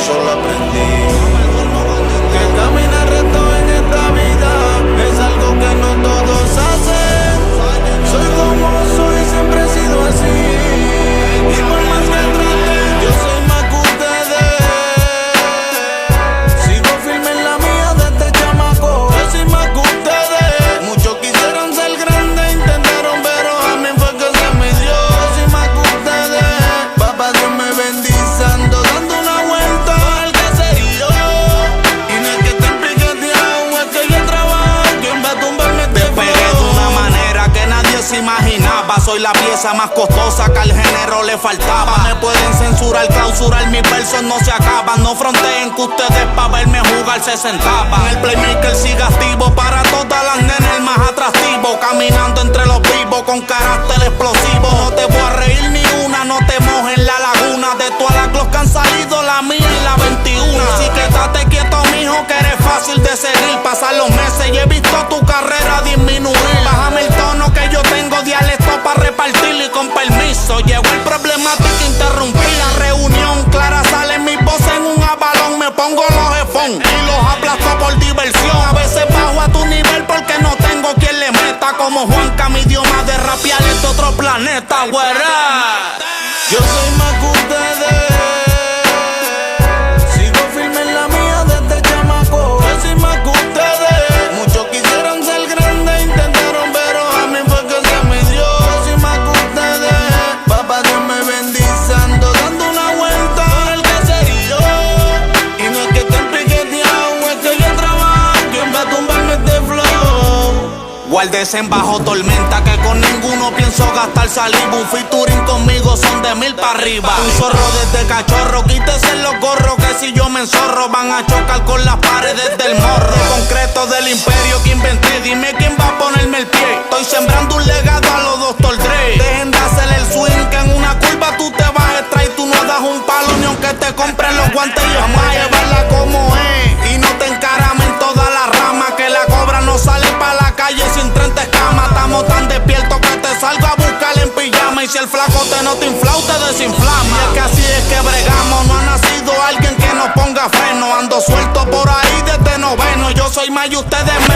eso lo aprendí. Que caminar recto en esta vida es algo que no todos hacen. Soy como soy, siempre he sido así. Y por más que trate, yo soy más que ustedes. Sigo firme en la mía desde chamaco. Yo soy más que ustedes. Muchos quisieron ser grandes, intentaron, pero a mí fue que se me dio. Yo soy más que ustedes. Papá Dios me bendice, ando dando una vuelta al caserío. Y no es que estén piqueteados, es que yo trabajo. ¿Quién va a tumbarme este flow? Despegué de una manera que nadie se imaginaba. Soy la pieza más costosa que al género le faltaba. Me pueden censurar, clausurar, mis versos no se acaban. No fronteen que ustedes pa' verme jugar se sentaban. El playmaker sigue activo para todas las nenas, el más atractivo. Caminando entre los vivos con carácter explosivo. No te voy a reír ni una, no te mojes en la laguna. De todas las clos que han salido, la mía es la 21. Así que date quieto, mijo, que eres fácil de seguir. Pasan los meses y he visto tu carrera disminuir. Bájame el tono que yo tengo dialecto para repartir y con permiso. Llegó el problemático, interrumpí la reunión. Clara sale mi voz en un abalón. Me pongo los headphones y los aplasto por diversión. A veces bajo a tu nivel porque no tengo quien le meta. Como Juanca, mi idioma de rapear es de otro planeta, güera. Yo soy más que ustedes. Sigo firme en la mía desde chamaco. Yo soy más que ustedes. Muchos quisieron ser grandes, intentaron, pero a mí fue que se me dio. Yo soy más que ustedes. Papá Dios me bendice, ando dando una vuelta en el caserío. Y no es que estén piqueteados, es que yo trabajo. ¿Quién va a tumbarme este flow? Guárdese en bajo tormenta que con ninguno pienso gastar saliva. Un featuring conmigo son de 1000 para arriba. Un zorro desde cachorro, quítese los gorros que si yo me enzorro van a chocar con las paredes del morro. De concreto del imperio que inventé, dime quién va a ponerme el pie. Estoy sembrando un legado a los Dr. Dre. Dejen de hacer el swing que en una curva tú te vas a extraer. Tú no das un palo ni aunque te compren los guantes. Y vamos a llevarla como es y no te encaramen toda la rama. Que la cobra no sale pa' la calle sin 30 escamas. Estamos tan despiertos que te salgo a buscar en pijama. Y si el flaco te no te infla, te desinflama. Y es que así es que bregamos. No ha nacido alguien que nos ponga freno. Ando suelto por ahí desde noveno. Yo soy más y ustedes